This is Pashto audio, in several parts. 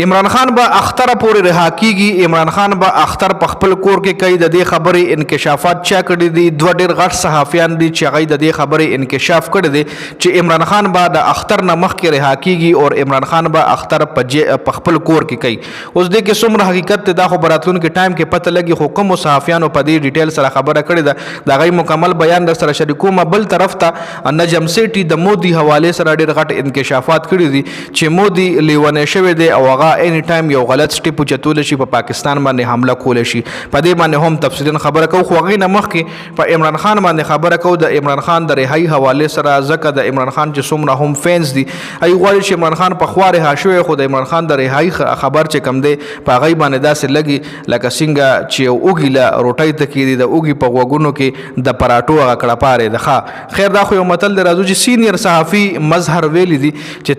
عمران خان به اختر پورې رها کیږي. عمران خان به اختر په خپل کور کې کوي. د دې خبرې انکشافات چا کړي دي؟ دوه ډېر غټ صحافیان دي چې هغوی د دې خبرې انکشاف کړی دی چې عمران خان به د اختر نه مخکې رها کیږي او عمران خان به اختر په خپل کور کې کوي. اوس دې کې څومره حقیقت دی دا خو به راتلونکي ټایم کې پته لګي، خو کومو صحافیانو په دې ډیټیل سره خبره کړې ده د هغوی مکمل بیان در سره شریکوم. بل طرف ته نجم سیټي د مودي حوالې سره ډېر غټ انکشافات کړي دي چې مودي لیونی شوی دی او هغه اینی ټایم یو غلط سټیپ اوچتولی شي، په پاکستان باندې حمله کولی شي. په دې باندې هم تفصیلا خبره کوو، خو هغې نه مخکې په عمران خان باندې خبره کوو د عمران خان د رهایي حوالې سره. ځکه د عمران خان چې څومره هم فینس دي هغوی غواړي چې عمران خان پخوا رها شوی، خو د عمران خان د رهایي خبر چې کوم دی په هغوی باندې داسې لګي لکه څنګه چې یو اوږي له روټۍ ته کېدي، د اوږي په غوږونو کې د پراټو هغه کړپارې ده. ښه خیر دا خو یو متل دی. راځو چې سینیر صحافي مظهر ویلی دي چې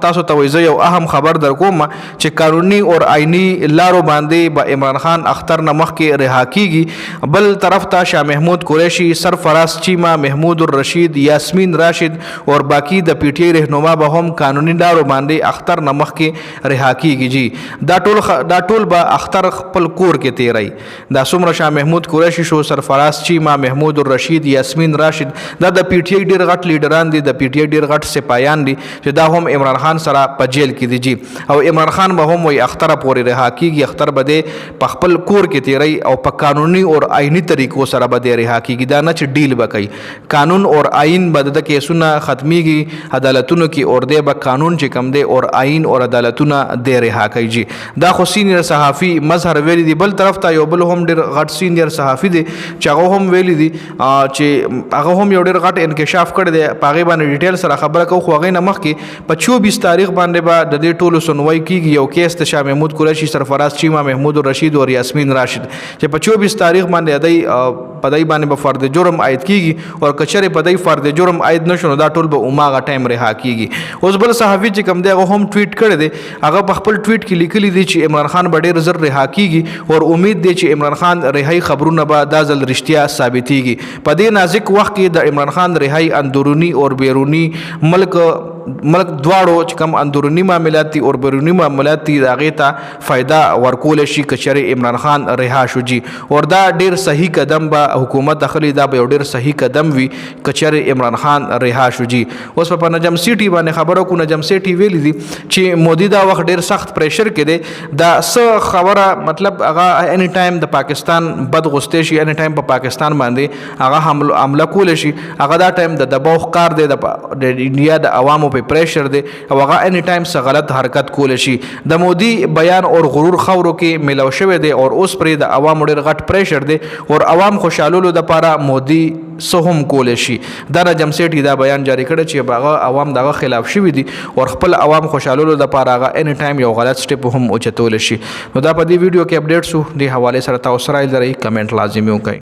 تاسو ته وایي زه یو اهم خبر در کوم چې قانوني او آئینی لارو باندې به عمران خان اختر نه مخکې رها کیږي. بل طرف ته شاه محمود قریشي، سرفراز چیما، محمود الرشید، یاسمین راشد او باقی د پی ټی آی رهنما به هم قانوني لارو باندې اختر نه مخکې رها کیږي. جی دا ټول به اختر خپل کور کې تیری. دا څومره شاه محمود قریشي شو، سرفراز چیما، محمود الرشید، یاسمین راشد، دا د پی ټی آی ډیر غټ لیډران دي، د پی ټی آی ډیر غټ سپایان دي چې دا هم عمران خان سره په جیل کې دي. جی او عمران خان به هم وي اختر پورې رها کیږي، اختر به دې په خپل کور کې تیری او په قانوني او آئینی طریقو سره به دې رها کیږي. دا نه چې ډیل به کوي، قانون او آئین به د کیسونه ختمیږي عدالتونو کې اور دې به قانون چې کم دی او آئین او عدالتونه دې رها کوي. جی دا خو سینیر صحافي مظهر ویلی دی. بل طرف ته یو بل هم ډېر غټ سینیر صحافي دی چې هغه هم ویلی دی چې هغه هم یو ډېر غټ انکشاف کړی دی، په هغې باندې ډیټیل سره خبره کوو. خو هغې نه مخکې په 24 تاریخ باندې به د دې ټولو سنوائی کیږي. یو کیس د شاه محمود قریشي، سرفراز چیما، محمود الرشید او یاسمین راشد چې په 24 تاریخ باندې په دای باندې به فرد جرم عاید کیږي او کچره په دای فرد جرم عاید نشو دا ټول به اوماغه ټایم رها کیږي. اوس بل صحافي چې کوم دی هغه هم ټویټ کړی دی، هغه په خپل ټویټ کې لیکلی دی چې عمران خان به ډېر زر رها کیږي او امید دی چې عمران خان رهایي خبرونه به دا ځل رښتیا ثابتېږي. په دې نازک وخت کې د عمران خان رهایي اندرونی او بیرونی ملک دواړو چې کوم اندرونی معاملات دي او بیرونی معاملات دي هغې ته فایده ورکولی شي که چېرې عمران خان رها شو. جي او دا ډېر صحیح قدم به حکومت اخلي، دا به یو ډېر صحیح قدم وي که چېرې عمران خان رها شو. جي اوس په نجم سیټي باندې خبره کو. نجم سیټي ویلي دي چې مودي دا وخت ډېر سخت پریشر کې دی، دا څه خبره مطلب هغه اینی ټایم د پاکستان بد غوستی شي، اینی ټایم په پاکستان باندې هغه حمله کولی شي. هغه دا ټایم د دباو ښکار دی، د انډیا د عوامو په پریشر دی او هغه اینی ټایم څه غلط حرکت کولی شي. د مودي بیان او غرور خاورو کې ملو شوی دی او اوس پرې د عوامو ډېر غټ پریشر دی او عوام خوشحالولو دپاره مودي څه هم کولی شي. دا نجم سیټي دا بیان جاری کړی چې هغه عوام دغه خلاف شوي دي او خپل عوام خوشحالولو دپاره هغه اینی ټایم یو غلط سټیپ هم اوچتولی شي. نو دا په دې ویډیو کې اپډیټ شو. دې حوالې سره تاسو رایې لرئ کمنټ لازمي وکړئ.